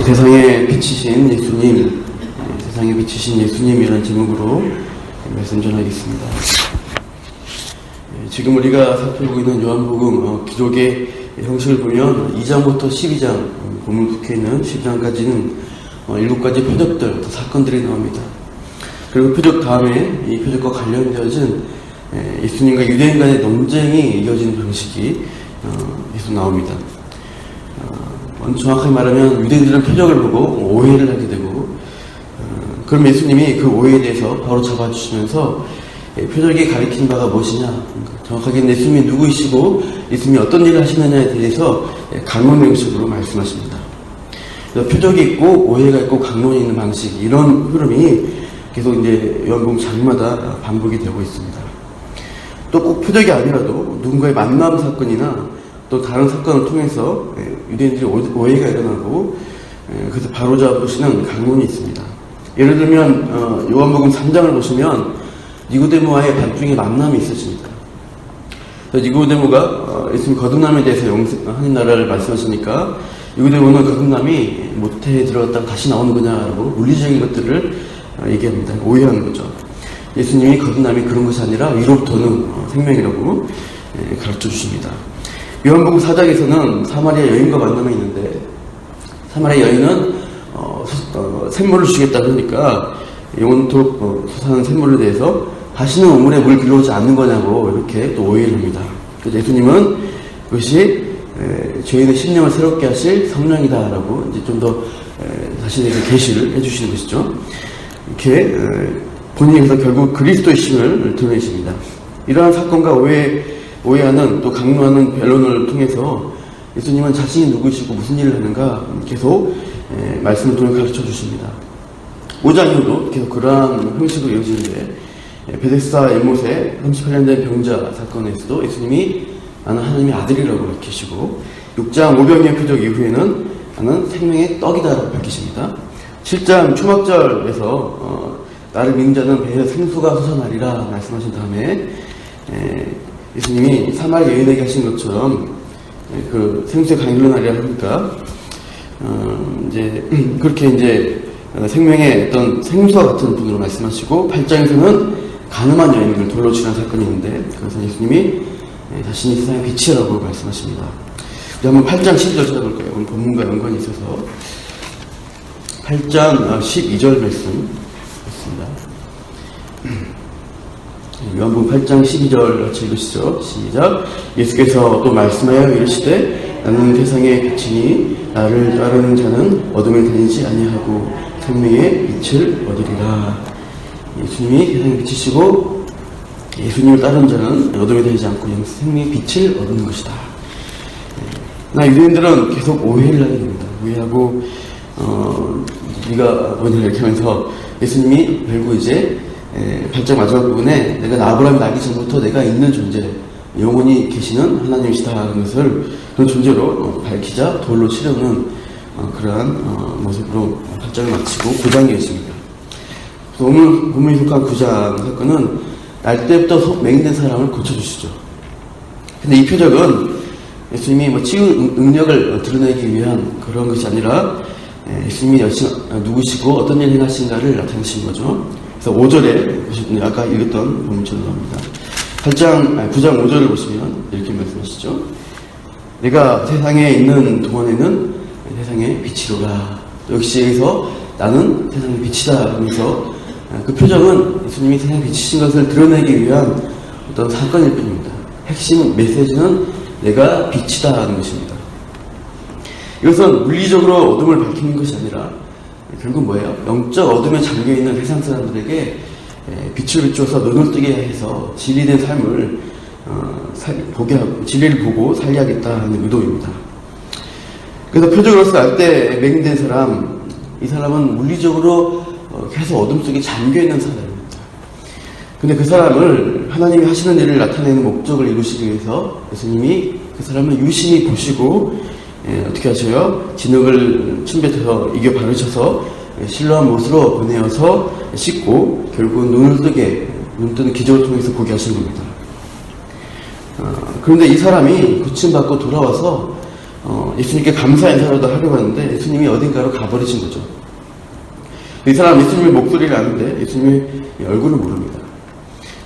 세상에 비치신 예수님, 세상에 비치신 예수님이라는 제목으로 말씀 전하겠습니다. 지금 우리가 살펴보고 있는 요한복음 기록의 형식을 보면 2장부터 12장, 본문 속해 있는 12장까지는 7가지 표적들, 사건들이 나옵니다. 그리고 표적 다음에 이 표적과 관련되어진 예수님과 유대인 간의 논쟁이 이어지는 방식이 계속 나옵니다. 정확하게 말하면 유대인들은 표적을 보고 오해를 하게 되고, 그럼 예수님이 그 오해에 대해서 바로 잡아주시면서 표적이 가리키는 바가 무엇이냐, 정확하게 예수님이 누구이시고 예수님이 어떤 일을 하시느냐에 대해서 강론 형식으로 말씀하십니다. 표적이 있고 오해가 있고 강론이 있는 방식, 이런 흐름이 계속 이제 요한복음 장마다 반복이 되고 있습니다. 또 꼭 표적이 아니라도 누군가의 만남 사건이나 또 다른 사건을 통해서 유대인들이 오해가 일어나고 그래서 바로잡으시는 강론이 있습니다. 예를 들면 요한복음 3장을 보시면 니고데모와의 밤중에 만남이 있어집니다. 니고데모가 예수님 거듭남에 대해서 하는 나라를 말씀하시니까 니고데모는 거듭남이 모태에 들어갔다가 다시 나오는 거냐라고 물리적인 것들을 얘기합니다. 오해하는 거죠. 예수님이 거듭남이 그런 것이 아니라 위로부터는 생명이라고 가르쳐 주십니다. 요한복음 4장에서는 사마리아 여인과 만남이 있는데, 사마리아 여인은 샘물을 주겠다 그러니까 영원토록 솟아나는 샘물에 대해서 다시는 우물에 물 들어오지 않는 거냐고 이렇게 또 오해를 합니다. 그래서 예수님은 그것이 죄인의 심령을 새롭게 하실 성령이다라고 이제 좀 더 자신에게 계시를 해주시는 것이죠. 이렇게 본인에서 결국 그리스도의 심을 드러내십니다. 이러한 사건과 오해하는 또 강론하는 변론을 통해서 예수님은 자신이 누구시고 무슨 일을 하는가 계속 말씀을 통해 가르쳐 주십니다. 5장 이후도 계속 그러한 형식으로 이어지는데, 베데스다 연못에 38년 된 병자 사건에서도 예수님이 나는 하나님의 아들이라고 밝히시고, 6장 오병이어 표적 이후에는 나는 생명의 떡이다라고 밝히십니다. 7장 초막절에서 나를 믿는 자는 배에 생수가 솟아나리라 말씀하신 다음에 예수님이 사마리아 여인에게 하신 것처럼 그 생수의 강이 흘러나리라 하니까 이제 그렇게 이제 생명의 어떤 생수와 같은 분으로 말씀하시고, 8장에서는 가늠한 여인을 돌로 치는 사건이 있는데, 그래서 예수님이 자신이 세상의 빛이라고 말씀하십니다. 우리 한번 8장 12절 찾아볼까요? 오늘 본문과 연관이 있어서 8장 12절 말씀 있습니다. 요한복음 8장 12절 같이 읽으시죠. 시작. 예수께서 또 말씀하여 이르시되 나는 세상의 빛이니 나를 따르는 자는 어둠에 다니지 아니하고 생명의 빛을 얻으리라. 예수님이 세상의 빛이시고 예수님을 따르는 자는 어둠에 다니지 않고 생명의 빛을 얻는 것이다. 나 유대인들은 계속 오해를 하게 됩니다. 오해하고 네가 뭐냐 이렇게 하면서 예수님이 결국 이제 8장 마지막 부분에 내가 아브라함이 나기 전부터 내가 있는 존재, 영원히 계시는 하나님이시다 하는 것을 그런 존재로 밝히자 돌로 치려는 그러한 모습으로 8장을 마치고 9장이 있습니다. 오늘 본문에 속한 9장 사건은 날 때부터 맹인된 사람을 고쳐주시죠. 근데 이 표적은 예수님이 치유 능력을 드러내기 위한 그런 것이 아니라 예수님이 누구시고 어떤 일을 행하신가를 나타내신 거죠. 그래서 5절에 아까 읽었던 본문처럼 나옵니다. 9장 5절을 보시면 이렇게 말씀하시죠. 내가 세상에 있는 동안에는 세상의 빛이로라. 역시 여기서 나는 세상의 빛이다 하면서 그 표정은 예수님이 세상의 빛이신 것을 드러내기 위한 어떤 사건일 뿐입니다. 핵심 메시지는 내가 빛이다 하는 것입니다. 이것은 물리적으로 어둠을 밝히는 것이 아니라 결국 뭐예요? 영적 어둠에 잠겨있는 세상 사람들에게 빛을 비추어서 눈을 뜨게 해서 진리된 삶을 보게 하고 진리를 보고 살려야겠다 하는 의도입니다. 그래서 표적으로서 알 때 맹인된 사람, 이 사람은 물리적으로 계속 어둠 속에 잠겨있는 사람입니다. 근데 그 사람을 하나님이 하시는 일을 나타내는 목적을 이루시기 위해서 예수님이 그 사람을 유심히 보시고 어떻게 하셔요? 진흙을 침뱉어서 이겨 바르셔서 실로한 못으로 보내어서 씻고 결국 눈을 뜨게, 눈 뜨는 기적을 통해서 보게 하신 겁니다. 그런데 이 사람이 고침받고 돌아와서 예수님께 감사 인사라도 하려고 하는데 예수님이 어딘가로 가버리신 거죠. 이 사람 예수님의 목소리를 아는데 예수님의 얼굴을 모릅니다.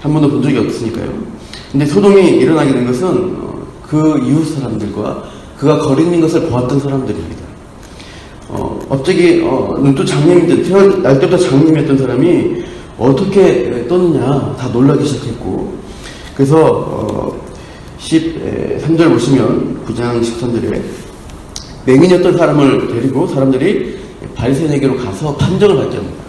한 번도 본 적이 없으니까요. 근데 소동이 일어나게 된 것은 그 이웃 사람들과 그가 거리는 것을 보았던 사람들입니다. 갑자기 눈도 장님인데 날 때부터 장님이었던 사람이 어떻게 떴느냐 다 놀라기 시작했고, 그래서 13절 보시면 9장 13절에 맹인이었던 사람을 데리고 사람들이 바리새인에게로 가서 판정을 받게 합니다.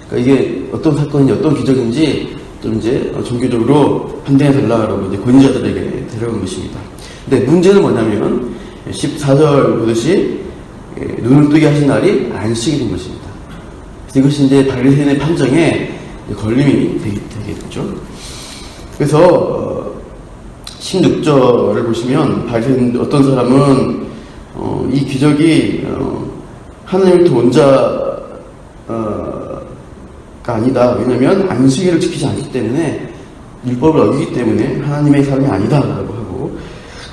그러니까 이게 어떤 사건인지 어떤 기적인지 좀 이제 종교적으로 판단해 달라고 이제 권위자들에게 데려간 것입니다. 근데 문제는 뭐냐면 14절 보듯이 눈을 뜨게 하신 날이 안식이 된 것입니다. 그래서 이것이 이제 바리새인의 판정에 걸림이 되겠죠. 그래서 16절을 보시면 바리새인 어떤 사람은 이 기적이 하나님부터 온 자가 아니다. 왜냐하면 안식일을 지키지 않기 때문에 율법을 어기기 때문에 하나님의 사람이 아니다라고 하고,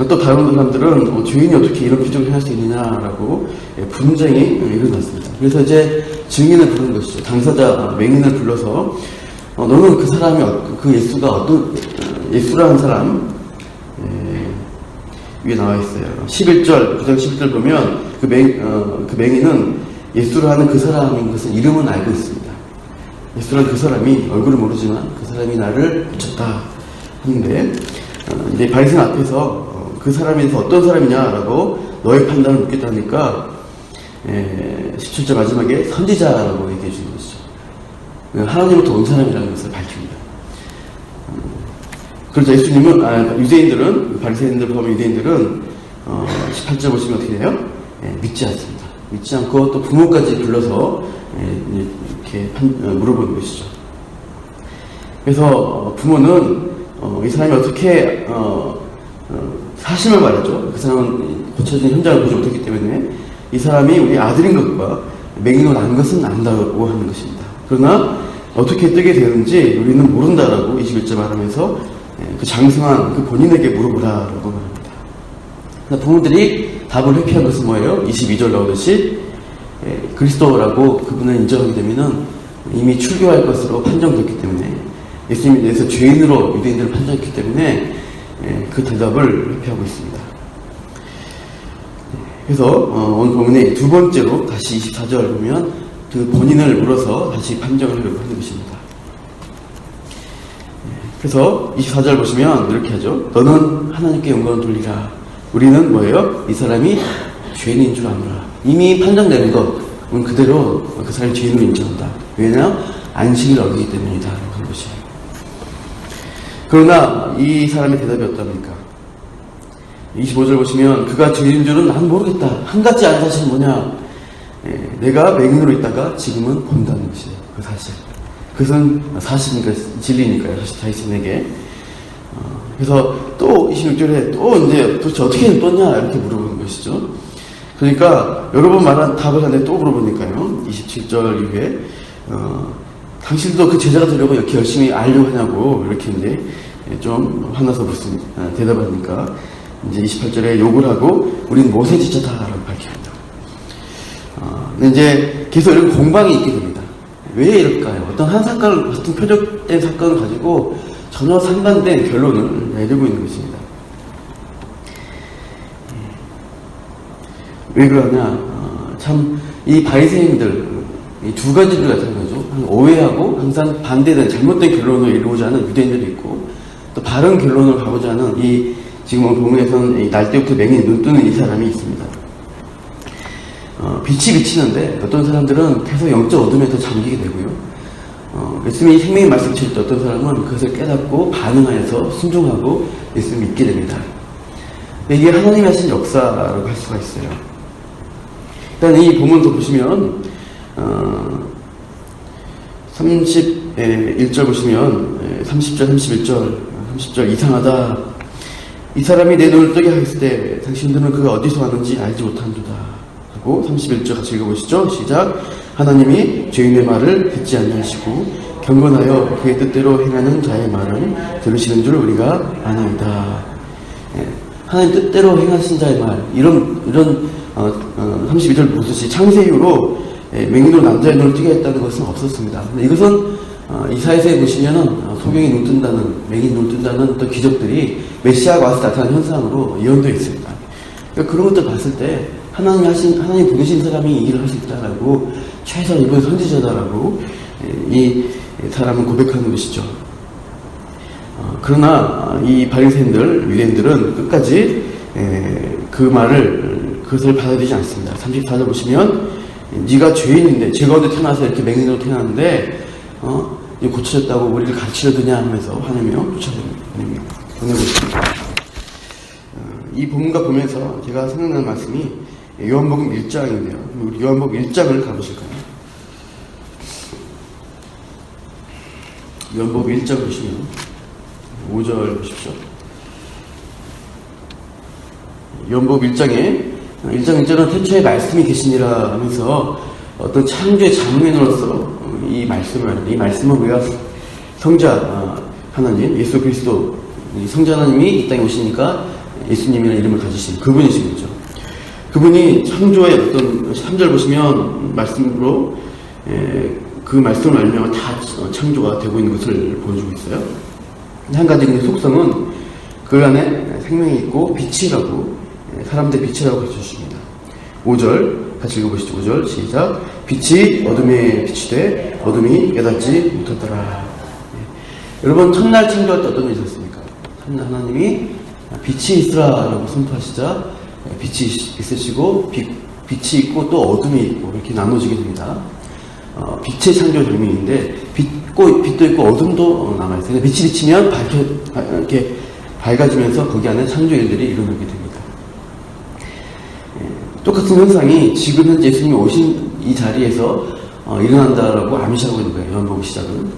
또 다른 사람들은 죄인이 어떻게 이런 기적을 행할 수 있느냐라고 분쟁이 일어났습니다. 그래서 이제 증인을 부르는 것이죠. 당사자 맹인을 불러서 너는 그 사람이 그 예수가 어떤 예수라는 사람 위에 나와 있어요. 11절 9장 11절 보면 그 맹인은 예수라는 그 사람인 것은 이름은 알고 있습니다. 예수라는 그 사람이 얼굴을 모르지만 그 사람이 나를 고쳤다 하는데, 이제 바리새인 앞에서 그 사람에 대해서 어떤 사람이냐라고 너의 판단을 묻겠다니까 17절 마지막에 선지자라고 얘기해 주는 것이죠. 하나님부터 온 사람이라는 것을 밝힙니다. 그래서 예수님은 유대인들은, 바리새인들 포함한 유대인들은 18절 보시면 어떻게 돼요? 믿지 않습니다. 믿지 않고 또 부모까지 불러서 이렇게 물어보는 것이죠. 그래서 부모는 이 사람이 어떻게 사실을 말하죠. 그 사람은 고쳐진 현장을 보지 못했기 때문에 이 사람이 우리 아들인 것과 맹인으로 난 것은 안다고 하는 것입니다. 그러나 어떻게 뜨게 되는지 우리는 모른다라고 21절 말하면서 그 장성한 그 본인에게 물어보라라고 말합니다. 부모들이 답을 회피한 것은 뭐예요? 22절 나오듯이 그리스도라고 그분을 인정하게 되면은 이미 출교할 것으로 판정됐기 때문에, 예수님에 대해서 죄인으로 유대인들을 판정했기 때문에 그 대답을 회피하고 있습니다. 그래서 오늘 본문의 두 번째로 다시 24절 보면 그 본인을 물어서 다시 판정을 하려고 하는 것입니다. 그래서 24절 보시면 이렇게 하죠. 너는 하나님께 영광을 돌리라. 우리는 뭐예요? 이 사람이 죄인인 줄 아노라. 이미 판정되는 것은 그대로 그 사람이 죄인으로 인정한다. 왜냐? 안식을 어기기 때문이다. 라고 하는 것이에요. 그러나 이 사람의 대답이 어떠합니까? 25절 보시면 그가 죄인 줄은 난 모르겠다. 한 가지 아는 사실은 뭐냐? 내가 맹인으로 있다가 지금은 본다는 것이에요. 그 사실. 그것은 사실이니까, 진리니까요. 사실 다윗에게. 그래서 또 26절에 또 이제 도대체 어떻게 떴냐? 이렇게 물어보는 것이죠. 그러니까 여러 번 말한 답을 하는데 또 물어보니까요. 27절 이후에 당신도 그 제자가 되려고 이렇게 열심히 알려고 하냐고 이렇게 이제 좀 화나서 무슨 대답을 하니까 이제 28절에 욕을 하고 우린 모세 지체다라고 밝힙니다. 근데 이제 계속 이런 공방이 있게 됩니다. 왜 이럴까요? 어떤 한 사건을, 어떤 표적된 사건을 가지고 전혀 상반된 결론을 내리고 있는 것입니다. 왜 그러냐? 참 이 바리새인들 이 두 가지를 나타나죠. 오해하고 항상 반대된 잘못된 결론을 이루고자 하는 유대인들이 있고, 또 바른 결론을 가고자 하는 이 지금 본문에서는 날 때부터 맹인 눈 뜨는 이 사람이 있습니다. 빛이 비치는데 어떤 사람들은 계속 영적 어둠에 더 잠기게 되고요. 예수님이 생명의 말씀 칠 때 어떤 사람은 그것을 깨닫고 반응하여서 순종하고 예수님을 믿게 됩니다. 이게 하나님이 하신 역사라고 할 수가 있어요. 일단 이 본문도 보시면 31절 보시면 30절, 31절 이상하다. 이 사람이 내 눈을 뜨게 하였을 때 당신들은 그가 어디서 왔는지 알지 못한도다. 하고 31절 같이 읽어보시죠. 시작. 하나님이 죄인의 말을 듣지 아니하시고 경건하여 그의 뜻대로 행하는 자의 말을 들으시는 줄 우리가 아나이다. 하나님 뜻대로 행하신 자의 말, 이런 32절 보듯이 창세 이후로 맹인으로 남자의 눈을 뜨게 했다는 것은 없었습니다. 근데 이것은 이사야서에 보시면은 소경이 눈 뜬다는, 맹인 눈 뜬다는 어떤 기적들이 메시아가 와서 나타난 현상으로 예언되어 있습니다. 그러니까 그런 것들 봤을 때 하나님 보내신 사람이 이 일을 할 수 있다라고, 최소한 이번 선지자다라고 이 사람은 고백하는 것이죠. 그러나 이 바리새인들, 유대인들은 끝까지 그 말을, 그것을 받아들이지 않습니다. 34절 보시면, 네가 죄인인데, 죄 가운데 태어나서 이렇게 맹인으로 태어났는데 고쳐졌다고 우리를 가르치려드냐 하면서 화내며 보내고 있습니다. 이 본문과 보면서 제가 생각나는 말씀이 요한복음 1장인데요. 우리 요한복음 1장을 가보실까요? 요한복음 1장 보시면 5절 보십시오. 요한복음 1장 1절은 태초에 말씀이 계시니라 하면서 어떤 창조의 장면으로서 이 말씀을 말합니다. 이 말씀은 우리가 성자 하나님, 예수 그리스도, 성자 하나님이 이 땅에 오시니까 예수님이라는 이름을 가지신 그분이신 거죠. 그분이 창조의 어떤 3절 보시면 말씀으로 그 말씀을 알면 다 창조가 되고 있는 것을 보여주고 있어요. 한 가지 그 속성은 그 안에 생명이 있고 빛이라고, 사람들 빛이라고 가르쳐주십니다. 5절 같이 읽어보시죠. 5절 시작. 빛이 어둠에 비치되 어둠이 깨닫지 못하더라. 여러분, 첫날 창조할 때 어떤 일이 있었습니까? 첫날 하나님이 빛이 있으라라고 선포하시자 빛이 있으시고 빛이 있고 또 어둠이 있고 이렇게 나눠지게 됩니다. 빛의 창조 장면인데 빛도 있고 어둠도 남아있어요. 빛이 비치면 이렇게 밝아지면서 거기 안에 창조 일들이 일어나게 됩니다. 똑같은 현상이 지금 현재 예수님이 오신 이 자리에서 일어난다라고 암시하고 있는 거예요. 요한복음 시작은.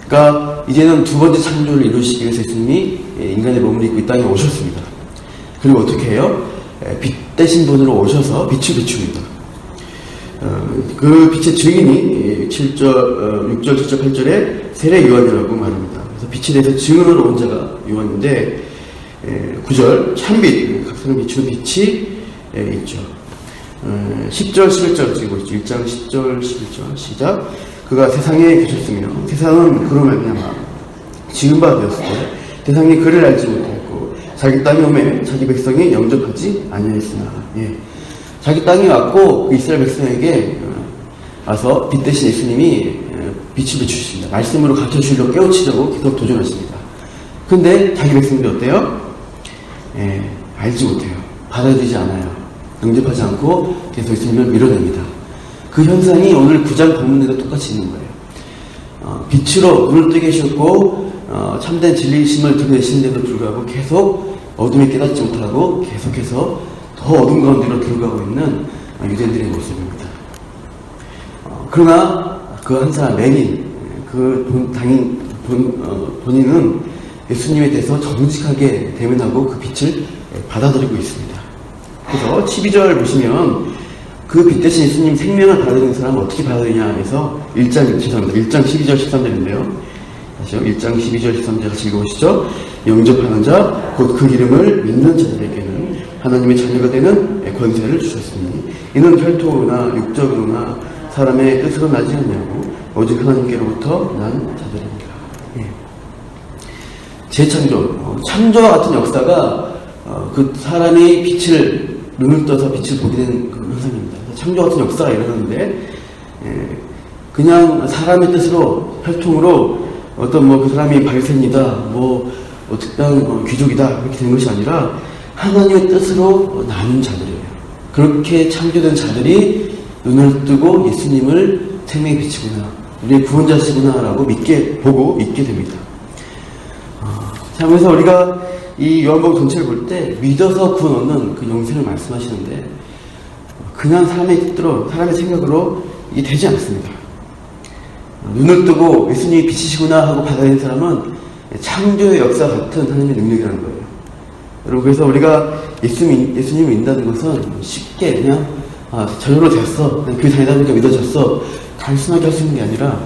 그러니까 이제는 두 번째 창조를 이루시기 위해서 예수님이 인간의 몸을 입고 이 땅에 오셨습니다. 그리고 어떻게 해요? 빛 대신 분으로 오셔서 빛을 비춥니다. 그 빛의 증인이 6절, 7절, 8절에 세례 요한이라고 말합니다. 그래서 빛에 대해서 증언으로 온 자가 요한인데 9절 참빛, 각성을 비추는 빛이 있죠. 10절, 11절 찍고 있죠. 1장 10절, 11절 시작. 그가 세상에 계셨으며 세상은 그로 말미암아 지은 바 되었을 때 세상이 그를 알지 못했고 자기 땅에 오매 자기 백성이 영접하지 아니하였으나. 자기 땅에 왔고 그 이스라엘 백성에게 와서 빛 대신 예수님이 빛을 비추십니다. 말씀으로 가르쳐주려고 깨우치려고 계속 도전하십니다. 근데 자기 백성들이 어때요? 알지 못해요. 받아들이지 않아요. 영접하지 않고 계속 예수님을 밀어냅니다. 그 현상이 오늘 9장 본문에도 똑같이 있는 거예요. 빛으로 눈을 뜨게 하셨고 참된 진리심을 드러내시는데도 불구하고 계속 어둠에 깨닫지 못하고 계속해서 더 어둠 가운데로 들어가고 있는 유대인들의 모습입니다. 그러나 그 한 사람 맹인, 본인은 예수님에 대해서 정직하게 대면하고 그 빛을 받아들이고 있습니다. 그래서 12절 보시면 그 빛 대신 예수님 생명을 받아들이는 사람은 어떻게 받아들이냐 해서 1장 12절 13절인데요. 다시요. 1장 12절 13절 같이 읽어보시죠. 영접하는 자, 곧 그 이름을 믿는 자들에게는 하나님의 자녀가 되는 권세를 주셨으니 이는 혈통으로나 육적으로나 사람의 뜻으로 나지 않냐고 오직 하나님께로부터 난 자들입니다. 재창조, 창조와 같은 역사가 그 사람이 눈을 떠서 빛을 보게 되는 그 현상입니다. 창조와 같은 역사가 일어나는데 그냥 사람의 뜻으로 혈통으로 어떤 그 사람이 바리새인이다, 특별한 귀족이다 그렇게 된 것이 아니라 하나님의 뜻으로 나눈 자들이에요. 그렇게 창조된 자들이 눈을 뜨고 예수님을 생명의 빛이구나, 우리의 구원자시구나라고 보고 믿게 됩니다. 자, 그래서 우리가 이 요한복음 전체를 볼 때 믿어서 구원 얻는 그 영생을 말씀하시는데 그냥 사람의 뜻대로, 사람의 생각으로 이게 되지 않습니다. 눈을 뜨고 예수님이 빛이시구나 하고 받아들인 사람은 창조의 역사 같은 하나님의 능력이라는 거예요. 여러분, 그래서 우리가 예수님을 믿는다는 것은 쉽게 그냥 저절로 됐어, 그냥 교회 다니다 보니까 믿어졌어, 단순하게 할 수 있는 게 아니라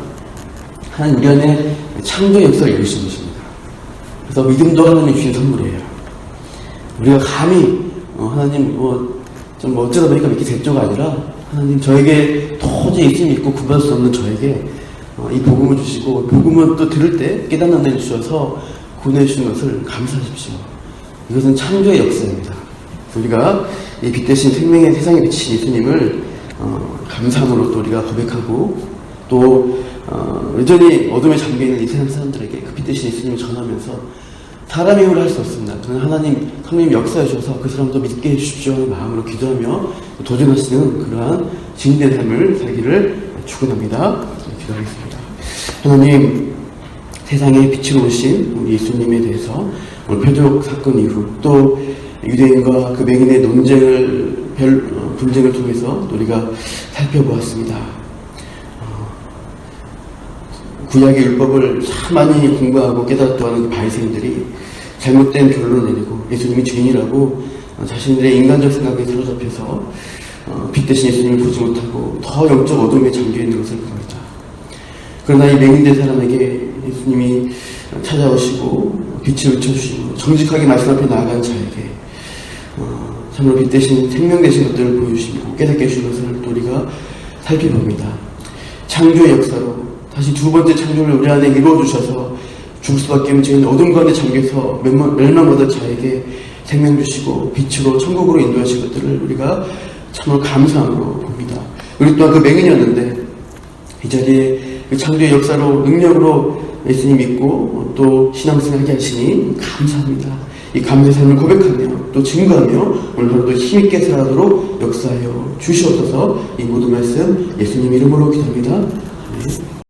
하나님 우리 안에 창조의 역사를 이루신 것입니다. 그래서 믿음도 하나님이 주신 선물이에요. 우리가 감히 하나님 좀 어쩌다 보니까 이렇게 됐죠가 아니라 하나님 저에게 도저히 예수님 믿고 구별할 수 없는 저에게 이 복음을 주시고 복음을 또 들을 때 깨닫는 은혜를 주셔서 구원해 주신 것을 감사하십시오. 이것은 창조의 역사입니다. 우리가 이 빛 대신 생명의 세상에 비치신 예수님을 감사함으로 또 우리가 고백하고 또 여전히 어둠에 잠겨있는 이 세상 사람들에게 그 빛 대신 예수님을 전하면서 사람의 힘으로 할 수 없습니다. 저는 하나님 역사해 주셔서 그 사람도 믿게 해주십시오 하는 마음으로 기도하며 도전하시는 그러한 증인된 삶을 살기를 축원합니다. 기도하겠습니다. 하나님, 세상에 빛으로 오신 우리 예수님에 대해서 오늘 표적 사건 이후 또 유대인과 그 맹인의 분쟁을 통해서 우리가 살펴보았습니다. 구약의 율법을 참 많이 공부하고 깨닫고 하는 바리새인들이 잘못된 결론을 내리고 예수님이 죄인이라고 자신들의 인간적 생각에 사로잡혀서 빛 대신 예수님을 보지 못하고 더 영적 어둠에 잠겨있는 것을 봅니다. 그러나 이 맹인된 사람에게 예수님이 찾아오시고 빛을 비춰주시고 정직하게 말씀 앞에 나아간 자에게 참으로 빛 대신 생명 되신 것들을 보여주시고 깨닫게 해주신 것을 또 우리가 살펴봅니다. 창조의 역사로 다시 두 번째 창조를 우리 안에 이루어주셔서 죽을 수밖에 없는 죄인 어둠 가운데 잠겨서 멸망받은 자에게 생명 주시고 빛으로 천국으로 인도하신 것들을 우리가 참으로 감사함으로 봅니다. 우리 또한 그 맹인이었는데 이 자리에 그 창조의 역사로 능력으로 예수님 믿고 또 신앙생활하게 하시니 감사합니다. 이 감사의 삶을 고백하며 또 증거하며 오늘 하루도 힘있게 살아가도록 역사하여 주시옵소서. 이 모든 말씀 예수님 이름으로 기도합니다. 아멘.